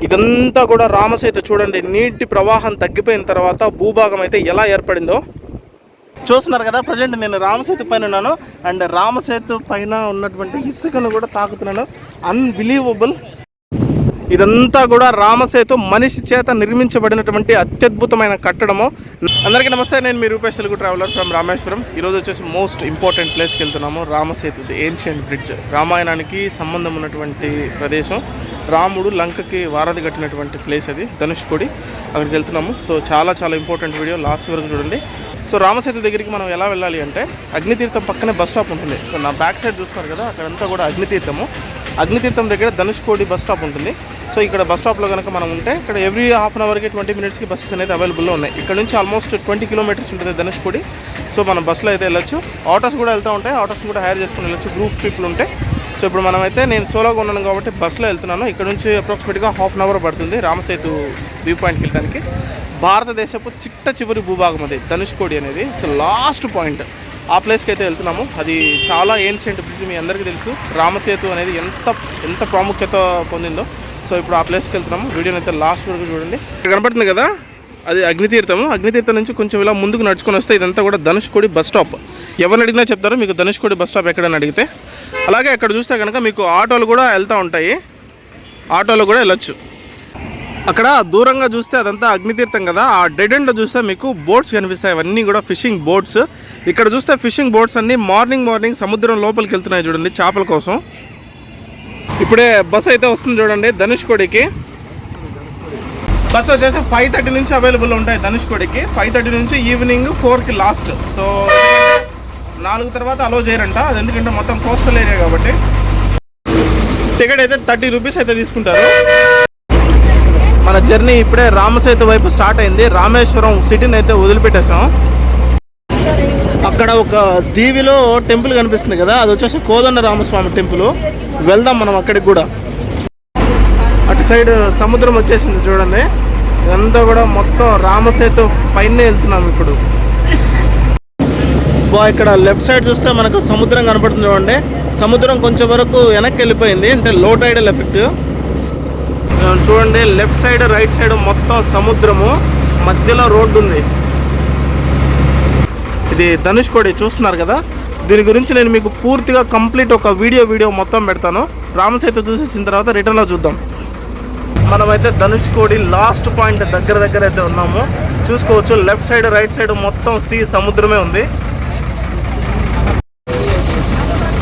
ఇదంతా కూడా రామసేతు చూడండి. నీటి ప్రవాహం తగ్గిపోయిన తర్వాత భూభాగం అయితే ఎలా ఏర్పడిందో చూస్తున్నారు కదా. ప్రజెంట్ నేను రామసేతు పైన ఉన్నాను అండ్ రామసేతు పైన ఉన్నటువంటి ఇసుకను కూడా తాకుతున్నాను. అన్బిలీవబుల్. ఇదంతా కూడా రామసేతు మనిషి చేత నిర్మించబడినటువంటి అత్యద్భుతమైన కట్టడము. అందరికీ నమస్తే, నేను మీ రూపేష్ తెలుగు ట్రావెలర్ ఫ్రమ్ రామేశ్వరం. ఈరోజు వచ్చేసి మోస్ట్ ఇంపార్టెంట్ ప్లేస్కి వెళ్తున్నాము. Ramasetu, the ancient bridge. రామాయణానికి సంబంధం ఉన్నటువంటి ప్రదేశం. రాముడు లంకకి వారధి కట్టినటువంటి ప్లేస్ అది, ధనుష్కోడి. అక్కడికి వెళ్తున్నాము. సో చాలా ఇంపార్టెంట్ వీడియో, లాస్ట్ వరకు చూడండి. సో రామసేతు దగ్గరికి మనం ఎలా వెళ్ళాలి అంటే, అగ్నితీర్థం పక్కనే బస్ స్టాప్ ఉంటుంది. సో నా బ్యాక్ సైడ్ చూస్తున్నారు కదా, అక్కడంతా కూడా అగ్నితీర్థం దగ్గర ధనుష్కోడి బస్ స్టాప్ ఉంటుంది. సో ఇక్కడ బస్ స్టాప్లో కనుక మనం ఉంటే, ఇక్కడ ఎవ్రీ హాఫ్ అన్ అవర్కి 20 మినిట్స్కి బస్సెస్ అనేది అవైలబుల్లో ఉన్నాయి. ఇక్కడ నుంచి ఆల్మోస్ట్ 20 కిలోమీటర్స్ ఉంటుంది ధనుష్కోడి. సో మనం బస్సులో అయితే వెళ్ళొచ్చు. ఆటోస్ కూడా వెళ్తూ ఉంటాయి, ఆటోస్ కూడా హైర్ చేసుకుని వెళ్ళొచ్చు, గ్రూప్ పీపుల్ ఉంటే. సో ఇప్పుడు మనమైతే, నేను సోలోగా ఉన్నాను కాబట్టి బస్సులో వెళ్తున్నాను. ఇక్కడ నుంచి అప్రాక్సిమేట్గా హాఫ్ అన్ అవర్ పడుతుంది రామసేతు వ్యూ పాయింట్కి వెళ్ళడానికి. భారతదేశపు చిట్ట చివరి భూభాగం అది ధనుష్కోడి అనేది. సో లాస్ట్ పాయింట్ ఆ ప్లేస్కి అయితే వెళ్తున్నాము. అది చాలా ఏన్షియంట్ బ్రిడ్జ్, మీ అందరికీ తెలుసు. రామసేతు అనేది ఎంత ప్రాముఖ్యత పొందిందో. సో ఇప్పుడు ఆ ప్లేస్కి వెళ్తున్నాము. వీడియోని అయితే లాస్ట్ వరకు చూడండి. ఇక్కడ కనపడుతుంది కదా, అది అగ్నితీర్థం నుంచి కొంచెం ఇలా ముందుకు నడుచుకొని వస్తే ఇదంతా కూడా ధనుష్కోడి బస్ స్టాప్. ఎవరిని అడిగినా చెప్తారు మీకు ధనుష్కోడి బస్ స్టాప్ ఎక్కడని అడిగితే. అలాగే అక్కడ చూస్తే కనుక మీకు ఆటోలు కూడా వెళ్తూ ఉంటాయి, ఆటోలు కూడా వెళ్ళొచ్చు. అక్కడ దూరంగా చూస్తే అదంతా అగ్నితీర్థం కదా, ఆ డెడ్ ఎండ్లో చూస్తే మీకు బోట్స్ కనిపిస్తాయి. అవన్నీ కూడా ఫిషింగ్ బోట్స్. ఇక్కడ చూస్తే ఫిషింగ్ బోట్స్ అన్నీ మార్నింగ్ సముద్రం లోపలికి వెళ్తున్నాయి చూడండి, చేపల కోసం. ఇప్పుడే బస్ అయితే వస్తుంది చూడండి ధనుష్కోడికి. బస్ వచ్చేసి 5:30 నుంచి అవైలబుల్ ఉంటాయి ధనుష్కోడికి. 5:30 నుంచి ఈవినింగ్ 4కి లాస్ట్. సో 4 తర్వాత అలో చేయరంట, అది ఎందుకంటే మొత్తం కోస్టల్ ఏరియా కాబట్టి. టికెట్ అయితే 30 రూపీస్ అయితే తీసుకుంటారు. మన జర్నీ ఇప్పుడే రామసేతు వైపు స్టార్ట్ అయింది. రామేశ్వరం సిటీని అయితే వదిలిపెట్టేసాం. అక్కడ ఒక దీవిలో టెంపుల్ కనిపిస్తుంది కదా, అది వచ్చేసి కోదండ రామస్వామి టెంపుల్. వెళ్దాం మనం అక్కడికి కూడా. అటు సైడ్ సముద్రం వచ్చేసింది చూడండి. ఇదంతా కూడా మొత్తం రామసేతు పైనే వెళ్తున్నాం ఇప్పుడు. ఇక్కడ లెఫ్ట్ సైడ్ చూస్తే మనకు సముద్రం కనపడుతుంది చూడండి. సముద్రం కొంచెం వరకు వెనక్కి వెళ్ళిపోయింది, అంటే లో టైడల్ ఎఫెక్ట్. చూడండి లెఫ్ట్ సైడ్ రైట్ సైడ్ మొత్తం సముద్రము, మధ్యలో రోడ్డు ఉంది. ఇది ధనుష్కోడి చూస్తున్నారు కదా. దీని గురించి నేను మీకు పూర్తిగా కంప్లీట్ ఒక వీడియో మొత్తం పెడతాను. రామసేతు చూసేసిన తర్వాత రిటర్న్లో చూద్దాం. మనమైతే ధనుష్కోడి లాస్ట్ పాయింట్ దగ్గర అయితే ఉన్నాము. చూసుకోవచ్చు లెఫ్ట్ సైడ్ రైట్ సైడ్ మొత్తం సముద్రమే ఉంది.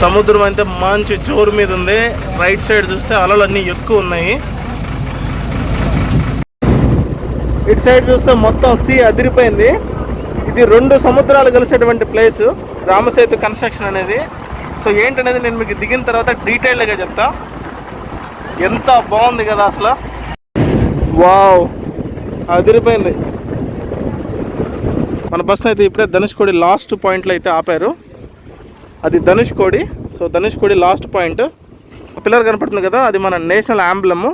సముద్రం అయితే మంచి జోరు మీద ఉంది. రైట్ సైడ్ చూస్తే అలలన్నీ ఎక్కువ ఉన్నాయి. ఇటు సైడ్ చూస్తే మొత్తం అదిరిపోయింది. ఇది 2 సముద్రాలు కలిసేటువంటి ప్లేస్ రామసేతు కన్స్ట్రక్షన్ అనేది. సో ఏంటనేది నేను మీకు దిగిన తర్వాత డీటెయిల్గా చెప్తా. ఎంత బాగుంది కదా అసలు, వావ్, అదిరిపోయింది. మన బస్సును అయితే ఇప్పుడే ధనుష్కోడి లాస్ట్ పాయింట్లో అయితే ఆపారు. అది Dhanushkodi. So Dhanushkodi last point. Pillar కనపడుతుంది కదా, అది మన నేషనల్ యాంబ్లము.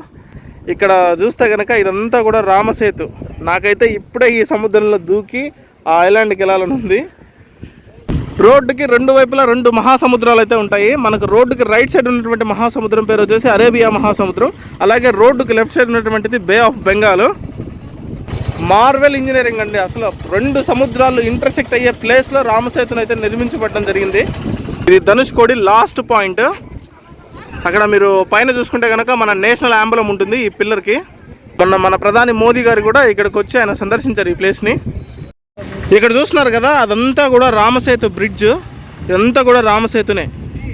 ఇక్కడ చూస్తే కనుక ఇదంతా కూడా రామసేతు. నాకైతే ఇప్పుడే ఈ సముద్రంలో దూకి ఆ ఐలాండ్కి వెళ్ళాలని ఉంది. రోడ్డుకి 2 వైపులా 2 మహాసముద్రాలు అయితే ఉంటాయి. మనకు రోడ్డుకి రైట్ సైడ్ ఉన్నటువంటి మహాసముద్రం పేరు వచ్చేసి అరేబియా మహాసముద్రం. అలాగే రోడ్డుకి లెఫ్ట్ సైడ్ ఉన్నటువంటిది బే ఆఫ్ బెంగాల్. మార్వెల్ ఇంజనీరింగ్ అండి అసలు. 2 సముద్రాలు ఇంటర్సెక్ట్ అయ్యే ప్లేస్లో రామసేతును అయితే నిర్మించబడడం జరిగింది. ఇది ధనుష్కోడి లాస్ట్ పాయింట్. అక్కడ మీరు పైన చూసుకుంటే కనుక మన నేషనల్ యాంబలం ఉంటుంది ఈ పిల్లర్కి. మన ప్రధాని మోదీ గారు కూడా ఇక్కడికి వచ్చి ఆయన సందర్శించారు ఈ ప్లేస్ని. ఇక్కడ చూస్తున్నారు కదా, అదంతా కూడా రామసేతు బ్రిడ్జ్. ఇదంతా కూడా రామసేతునే.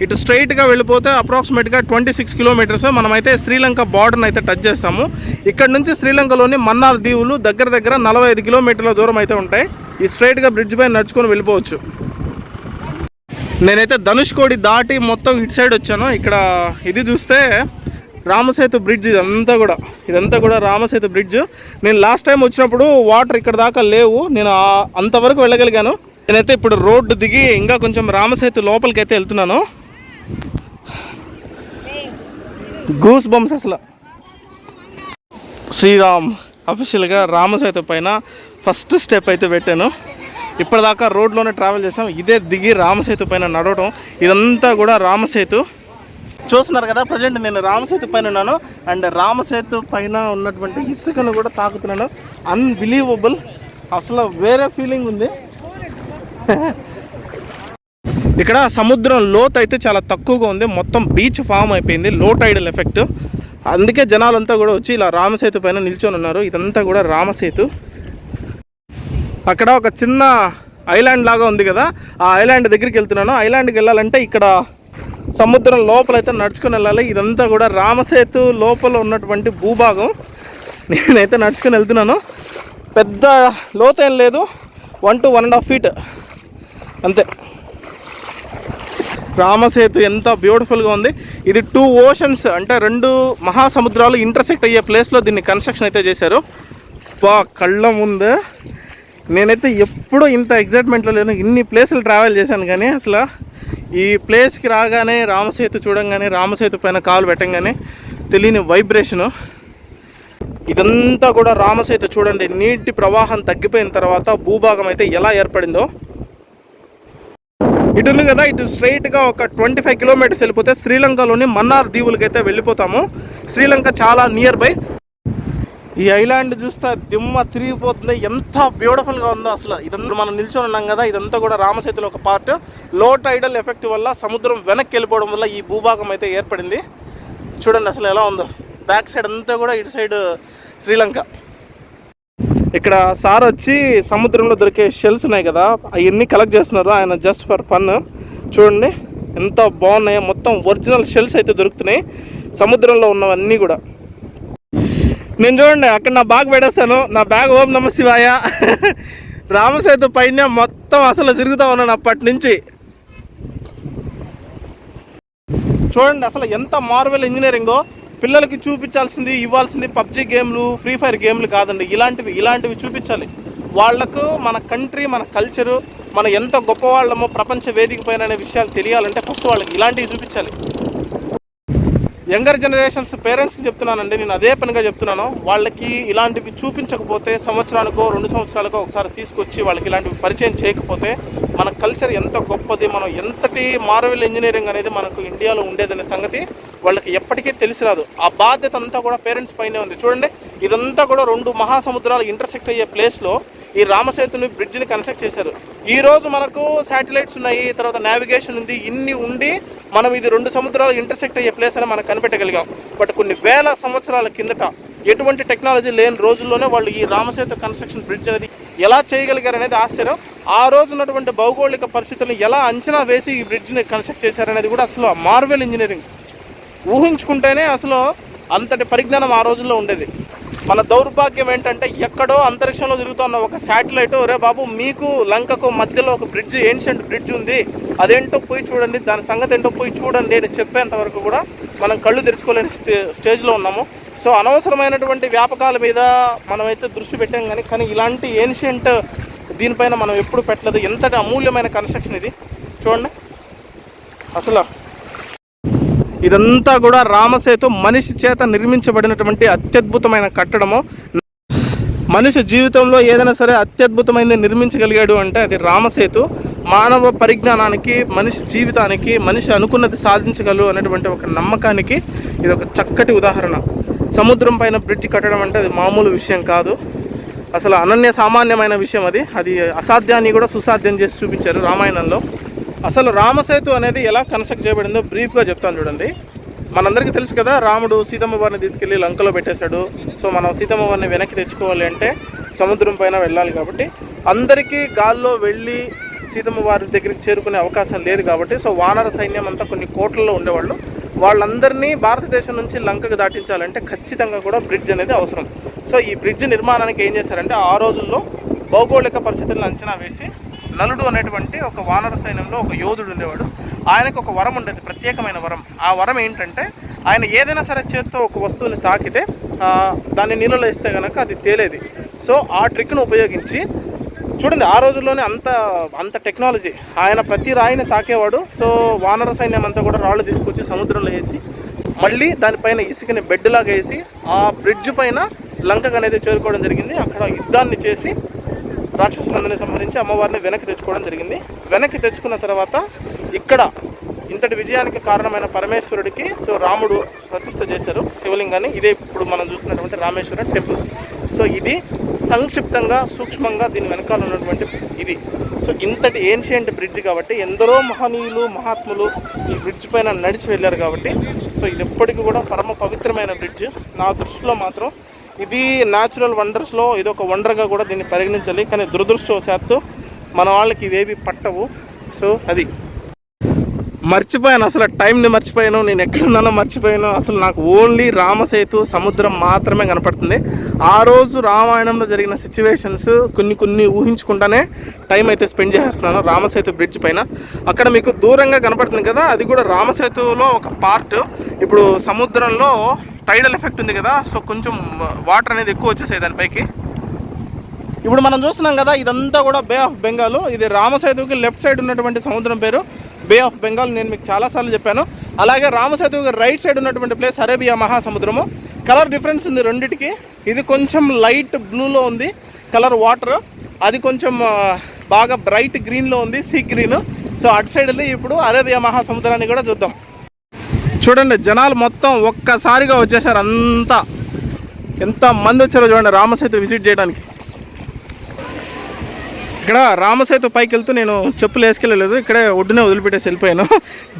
ఇటు స్ట్రైట్గా వెళ్ళిపోతే అప్రాక్సిమేట్గా 26 కిలోమీటర్స్. మనమైతే శ్రీలంక బార్డర్ని అయితే టచ్ చేస్తాము. ఇక్కడ నుంచి శ్రీలంకలోని మన్నార్ దీవులు దగ్గర 45 కిలోమీటర్ల దూరం అయితే ఉంటాయి. ఈ స్ట్రైట్గా బ్రిడ్జ్ పైన నడుచుకొని వెళ్ళిపోవచ్చు. నేనైతే ధనుష్కోడి దాటి మొత్తం ఇటు సైడ్ వచ్చాను. ఇక్కడ ఇది చూస్తే రామసేతు బ్రిడ్జ్. ఇదంతా కూడా రామసేతు బ్రిడ్జ్. నేను లాస్ట్ టైం వచ్చినప్పుడు వాటర్ ఇక్కడ దాకా లేవు, నేను అంతవరకు వెళ్ళగలిగాను. నేనైతే ఇప్పుడు రోడ్డు దిగి ఇంకా కొంచెం రామసేతు లోపలికి అయితే వెళ్తున్నాను. గూస్ బంప్స్ అసలు. శ్రీరామ్ అఫీషియల్గా రామసేతు పైన ఫస్ట్ స్టెప్ అయితే పెట్టాను. ఇప్పటిదాకా రోడ్లోనే ట్రావెల్ చేసాం. ఇదే దిగి రామసేతు పైన నడవడం. ఇదంతా కూడా రామసేతు. చూస్తున్నారు కదా, ప్రజెంట్ నేను రామసేతు పైన ఉన్నాను. అండ్ రామసేతు పైన ఉన్నటువంటి ఇసుకను కూడా తాకుతున్నాను. అన్బిలీవబుల్, అసలు వేరే ఫీలింగ్ ఉంది. ఇక్కడ సముద్రం లోతు అయితే చాలా తక్కువగా ఉంది, మొత్తం బీచ్ ఫామ్ అయిపోయింది, లో టైడల్ ఎఫెక్ట్. అందుకే జనాలంతా కూడా వచ్చి ఇలా రామసేతు పైన నిల్చొని ఉన్నారు. ఇదంతా కూడా రామసేతు. అక్కడ ఒక చిన్న ఐలాండ్ లాగా ఉంది కదా, ఆ ఐలాండ్ దగ్గరికి వెళ్తున్నాను. ఐలాండ్కి వెళ్ళాలంటే ఇక్కడ సముద్రం లోపలైతే నడుచుకుని వెళ్ళాలి. ఇదంతా కూడా రామసేతు లోపల ఉన్నటువంటి భూభాగం. నేనైతే నడుచుకుని వెళ్తున్నాను. పెద్ద లోతేం లేదు, 1 to 1.5 feet అంతే. రామసేతు ఎంత బ్యూటిఫుల్గా ఉంది. ఇది 2 oceans అంటే 2 మహాసముద్రాలు ఇంటర్సెక్ట్ అయ్యే ప్లేస్లో దీన్ని కన్స్ట్రక్షన్ అయితే చేశారు. కళ్ళ ముందు నేనైతే ఎప్పుడూ ఇంత ఎగ్జైట్మెంట్లో లేను. ఇన్ని ప్లేసులు ట్రావెల్ చేశాను కానీ అసలు ఈ ప్లేస్కి రాగానే, రామసేతు చూడంగానే, రామసేతు పైన కాలు పెట్టంగానే తెలియని వైబ్రేషను. ఇదంతా కూడా రామసేతు చూడండి. నీటి ప్రవాహం తగ్గిపోయిన తర్వాత భూభాగం అయితే ఎలా ఏర్పడిందో. ఇటు ఉంది కదా, ఇటు స్ట్రైట్గా ఒక 25 kilometers వెళ్ళిపోతే శ్రీలంకలోని మన్నార్ దీవులకి అయితే వెళ్ళిపోతాము. శ్రీలంక చాలా నియర్ బై. ఈ ఐలాండ్ చూస్తే దిమ్మ తిరిగిపోతుంది, ఎంత బ్యూటిఫుల్గా ఉందో అసలు. ఇదంతా మనం నిల్చొని ఉన్నాం కదా, ఇదంతా కూడా రామసేతులో ఒక పార్ట్. లో టైడల్ ఎఫెక్ట్ వల్ల సముద్రం వెనక్కి వెళ్ళిపోవడం వల్ల ఈ భూభాగం అయితే ఏర్పడింది. చూడండి అసలు ఎలా ఉందో. బ్యాక్ సైడ్ అంతా కూడా ఇటు సైడ్ శ్రీలంక. ఇక్కడ సార్ వచ్చి సముద్రంలో దొరికే షెల్స్ ఉన్నాయి కదా, అవన్నీ కలెక్ట్ చేస్తున్నారు ఆయన, జస్ట్ ఫర్ ఫన్. చూడండి ఎంత బాగున్నాయో, మొత్తం ఒరిజినల్ షెల్స్ అయితే దొరుకుతున్నాయి సముద్రంలో ఉన్నవన్నీ కూడా. నేను చూడండి అక్కడ నా బ్యాగ్ పెట్టేస్తాను, నా బ్యాగ్ ఓం నమ శివాయ. రామసేతు పైన మొత్తం అసలు తిరుగుతూ ఉన్నాను అప్పటి నుంచి. చూడండి అసలు ఎంత మార్వెల్ ఇంజనీరింగో. పిల్లలకి చూపించాల్సింది, ఇవ్వాల్సింది పబ్జీ గేమ్లు, ఫ్రీ ఫైర్ గేమ్లు కాదండి. ఇలాంటివి చూపించాలి వాళ్లకు. మన కంట్రీ, మన కల్చరు, మన ఎంత గొప్పవాళ్ళమో ప్రపంచ వేదిక పైన అనే విషయాలు తెలియాలంటే ఫస్ట్ వాళ్ళకి ఇలాంటివి చూపించాలి. యంగర్ జనరేషన్స్ పేరెంట్స్కి చెప్తున్నానండి, నేను అదే పనిగా చెప్తున్నాను. వాళ్ళకి ఇలాంటివి చూపించకపోతే, సంవత్సరానికో 2 సంవత్సరాలకో ఒకసారి తీసుకొచ్చి వాళ్ళకి ఇలాంటివి పరిచయం చేయకపోతే మన కల్చర్ ఎంత గొప్పది, మనం ఎంతటి మార్వెల్ ఇంజనీరింగ్ అనేది మనకు ఇండియాలో ఉండేదనే సంగతి వాళ్ళకి ఎప్పటికీ తెలిసి రాదు. ఆ బాధ్యత అంతా కూడా పేరెంట్స్ పైనే ఉంది. చూడండి ఇదంతా కూడా 2 మహాసముద్రాలు ఇంటర్సెక్ట్ అయ్యే ప్లేస్లో ఈ రామసేతుని బ్రిడ్జ్ని కన్స్ట్రక్ట్ చేశారు. ఈరోజు మనకు శాటిలైట్స్ ఉన్నాయి, తర్వాత నావిగేషన్ ఉంది, ఇన్ని ఉండి మనం ఇది 2 సముద్రాలు ఇంటర్సెక్ట్ అయ్యే ప్లేస్ అని మనం కనిపెట్టగలిగాం. బట్ కొన్ని వేల సంవత్సరాల కిందట ఎటువంటి టెక్నాలజీ లేని రోజుల్లోనే వాళ్ళు ఈ రామసేతు కన్స్ట్రక్షన్ బ్రిడ్జ్ అనేది ఎలా చేయగలిగారు అనేది ఆశ్చర్యం. ఆ రోజు ఉన్నటువంటి భౌగోళిక పరిస్థితులను ఎలా అంచనా వేసి ఈ బ్రిడ్జ్ని కన్స్ట్రక్ట్ చేశారనేది కూడా అసలు మార్వెల్ ఇంజనీరింగ్. ఊహించుకుంటేనే అసలు అంతటి పరిజ్ఞానం ఆ రోజుల్లో ఉండేది. మన దౌర్భాగ్యం ఏంటంటే ఎక్కడో అంతరిక్షంలో తిరుగుతున్న ఒక శాటిలైట్, రే బాబు మీకు లంకకు మధ్యలో ఒక బ్రిడ్జ్, ఏన్షియంట్ బ్రిడ్జ్ ఉంది, అదేంటో పోయి చూడండి, దాని సంగతి ఏంటో పోయి చూడండి అని చెప్పేంత వరకు కూడా మనం కళ్ళు తెరుచుకోలేని స్టేజ్లో ఉన్నాము. సో అనవసరమైనటువంటి వ్యాపకాల మీద మనమైతే దృష్టి పెట్టాం కానీ ఇలాంటి ఏన్షియంట్ దీనిపైన మనం ఎప్పుడు పెట్టలేదు. ఎంతటి అమూల్యమైన కన్స్ట్రక్షన్ ఇది చూడండి. అసలు ఇదంతా కూడా రామసేతు మనిషి చేత నిర్మించబడినటువంటి అత్యద్భుతమైన కట్టడము. మనిషి జీవితంలో ఏదైనా సరే అత్యద్భుతమైనది నిర్మించగలిగాడు అంటే అది రామసేతు. మానవ పరిజ్ఞానానికి, మనిషి జీవితానికి, మనిషి అనుకున్నది సాధించగలరు అనేటువంటి ఒక నమ్మకానికి ఇది ఒక చక్కటి ఉదాహరణ. సముద్రం పైన బ్రిడ్జ్ కట్టడం అంటే అది మామూలు విషయం కాదు, అసలు అనన్య సామాన్యమైన విషయం. అది అసాధ్యాన్ని కూడా సుసాధ్యం చేసి చూపించారు రామాయణంలో. అసలు రామసేతు అనేది ఎలా కన్స్ట్రక్ట్ చేయబడిందో బ్రీఫ్గా చెప్తాను చూడండి. మనందరికీ తెలుసు కదా, రాముడు సీతమ్మ వారిని తీసుకెళ్ళి లంకలో పెట్టేశాడు. సో మనం సీతమ్మ వారిని వెనక్కి తెచ్చుకోవాలి అంటే సముద్రం పైన వెళ్ళాలి. కాబట్టి అందరికీ గాల్లో వెళ్ళి సీతమ్మ వారి దగ్గరికి చేరుకునే అవకాశం లేదు. కాబట్టి సో వానర సైన్యం అంతా కొన్ని కోట్లలో ఉండేవాళ్ళు. వాళ్ళందరినీ భారతదేశం నుంచి లంకకు దాటించాలంటే ఖచ్చితంగా కూడా బ్రిడ్జ్ అనేది అవసరం. సో ఈ బ్రిడ్జ్ నిర్మాణానికి ఏం చేశారంటే ఆ రోజుల్లో భౌగోళిక పరిస్థితులను అంచనా వేసి నలుడు అనేటువంటి ఒక వానర సైన్యంలో ఒక యోధుడు ఉండేవాడు. ఆయనకు ఒక వరం ఉండేది, ప్రత్యేకమైన వరం. ఆ వరం ఏంటంటే ఆయన ఏదైనా సరే చేత్తో ఒక వస్తువుని తాకితే దాన్ని నీళ్ళలో వేస్తే కనుక అది తేలేది. సో ఆ ట్రిక్ను ఉపయోగించి చూడండి, ఆ రోజుల్లోనే అంత టెక్నాలజీ. ఆయన ప్రతి రాయిని తాకేవాడు. సో వానర సైన్యం అంతా కూడా రాళ్ళు తీసుకొచ్చి సముద్రంలో వేసి మళ్ళీ దానిపైన ఇసుకని బెడ్లాగా వేసి ఆ బ్రిడ్జ్ పైన లంకకు అనేది చేరుకోవడం జరిగింది. అక్కడ యుద్ధాన్ని చేసి రాక్షసులందరినీ సంహరించి అమ్మవారిని వెనక్కి తెచ్చుకోవడం జరిగింది. వెనక్కి తెచ్చుకున్న తర్వాత ఇక్కడ ఇంతటి విజయానికి కారణమైన పరమేశ్వరుడికి సో రాముడు ప్రతిష్ఠ చేశారు శివలింగాన్ని. ఇదే ఇప్పుడు మనం చూస్తున్నటువంటి రామేశ్వరం టెంపుల్. సో ఇది సంక్షిప్తంగా సూక్ష్మంగా దీని వెనకాల ఉన్నటువంటి ఇది. సో ఇంతటి ఏన్షియంట్ బ్రిడ్జ్ కాబట్టి ఎందరో మహనీయులు మహాత్ములు ఈ బ్రిడ్జ్ పైన నడిచి వెళ్ళారు కాబట్టి సో ఇది ఎప్పటికీ కూడా పరమ పవిత్రమైన బ్రిడ్జ్. నా దృష్టిలో మాత్రం ఇది న్యాచురల్ వండర్స్లో ఇది ఒక వండర్గా కూడా దీన్ని పరిగణించాలి. కానీ దురదృష్టవశాత్తు మన వాళ్ళకి ఇవేవి పట్టవు. సో అది మర్చిపోయాను, అసలు టైంని మర్చిపోయాను, నేను ఎక్కడున్నానో మర్చిపోయాను. అసలు నాకు ఓన్లీ రామసేతు సముద్రం మాత్రమే కనపడుతుంది. ఆ రోజు రామాయణంలో జరిగిన సిచ్యువేషన్స్ కొన్ని ఊహించుకుంటానే టైం అయితే స్పెండ్ చేస్తున్నాను రామసేతు బ్రిడ్జ్ పైన. అక్కడ మీకు దూరంగా కనపడుతుంది కదా, అది కూడా రామసేతులో ఒక పార్ట్. ఇప్పుడు సముద్రంలో టైడల్ ఎఫెక్ట్ ఉంది కదా, సో కొంచెం వాటర్ అనేది ఎక్కువ వచ్చేసాయి దానిపైకి. ఇప్పుడు మనం చూస్తున్నాం కదా, ఇదంతా కూడా బే ఆఫ్ బెంగాల్. ఇది రామసేతుకి లెఫ్ట్ సైడ్ ఉన్నటువంటి సముద్రం పేరు బే ఆఫ్ బెంగాల్. నేను మీకు చాలాసార్లు చెప్పాను. అలాగే రామసేతుకి రైట్ సైడ్ ఉన్నటువంటి ప్లేస్ అరేబియా మహాసముద్రము. కలర్ డిఫరెన్స్ ఉంది రెండిటికి. ఇది కొంచెం లైట్ బ్లూలో ఉంది కలర్ వాటర్, అది కొంచెం బాగా బ్రైట్ గ్రీన్లో ఉంది సీ గ్రీన్. సో అటు సైడ్ వెళ్ళి ఇప్పుడు అరేబియా మహాసముద్రాన్ని కూడా చూద్దాం. చూడండి, జనాలు మొత్తం ఒక్కసారిగా వచ్చేసారు. అంతా ఎంత మంది వచ్చారో చూడండి రామసేతు విజిట్ చేయడానికి. ఇక్కడ రామసేతు పైకి వెళ్తూ నేను చెప్పులు వేసుకెళ్ళలేదు, ఇక్కడే ఒడ్డునే వదిలిపెట్టేసి వెళ్ళిపోయాను.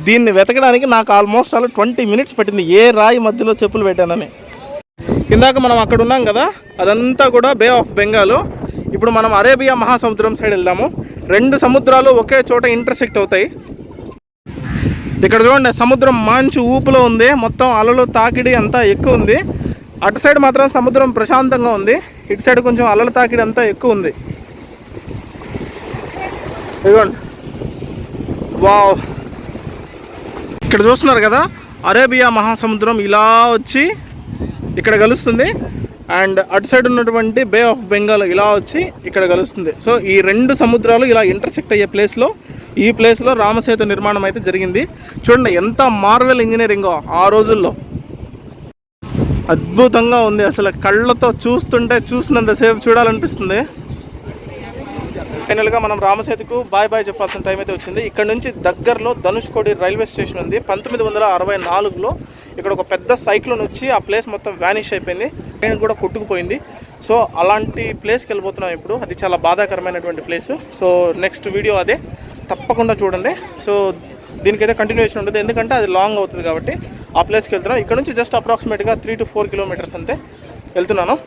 దీన్ని వెతకడానికి నాకు ఆల్మోస్ట్ 20 minutes పట్టింది, ఏ రాయి మధ్యలో చెప్పులు పెట్టానని. ఇందాక మనం అక్కడ ఉన్నాం కదా, అదంతా కూడా బే ఆఫ్ బెంగాల్. ఇప్పుడు మనం అరేబియా మహాసముద్రం సైడ్ వెళ్దాము. 2 సముద్రాలు ఒకే చోట ఇంటర్సెక్ట్ అవుతాయి. ఇక్కడ చూడండి, సముద్రం మంచి ఊపులో ఉంది, మొత్తం అలలు తాకిడి అంతా ఎక్కువ ఉంది. అటు సైడ్ మాత్రం సముద్రం ప్రశాంతంగా ఉంది, ఇటు సైడ్ కొంచెం అలల తాకిడి అంతా ఎక్కువ ఉంది. ఇదిగోండి, వావ్. ఇక్కడ చూస్తున్నారు కదా, అరేబియా మహాసముద్రం ఇలా వచ్చి ఇక్కడ కలుస్తుంది, అండ్ అటు సైడ్ ఉన్నటువంటి బే ఆఫ్ బెంగాల్ ఇలా వచ్చి ఇక్కడ కలుస్తుంది. సో ఈ 2 సముద్రాలు ఇలా ఇంటర్సెక్ట్ అయ్యే ప్లేస్లో ఈ ప్లేస్లో రామసేతు నిర్మాణం అయితే జరిగింది. చూడండి ఎంత మార్వెల్ ఇంజనీరింగో ఆ రోజుల్లో, అద్భుతంగా ఉంది. అసలు కళ్ళతో చూస్తుంటే చూసినంతసేపు చూడాలనిపిస్తుంది. ఫైనల్గా మనం రామసేతుకు బాయ్ చెప్పాల్సిన టైం అయితే వచ్చింది. ఇక్కడ నుంచి దగ్గరలో ధనుష్కోడి రైల్వే స్టేషన్ ఉంది. 1964లో ఇక్కడ ఒక పెద్ద సైక్లోన్ వచ్చి ఆ ప్లేస్ మొత్తం వ్యానిష్ అయిపోయింది, ట్రైన్ కూడా కొట్టుకుపోయింది. సో అలాంటి ప్లేస్కి వెళ్ళిపోతున్నాం ఇప్పుడు. అది చాలా బాధాకరమైనటువంటి ప్లేస్. సో నెక్స్ట్ వీడియో అదే, తప్పకుండా చూడండి. సో దీనికైతే కంటిన్యూషన్ ఉంటుంది, ఎందుకంటే అది లాంగ్ అవుతుంది కాబట్టి ఆ ప్లేస్కి వెళ్తున్నాం. ఇక్కడ నుంచి జస్ట్ అప్రాక్సిమేట్గా 3 to 4 kilometers అంతే వెళ్తున్నాను.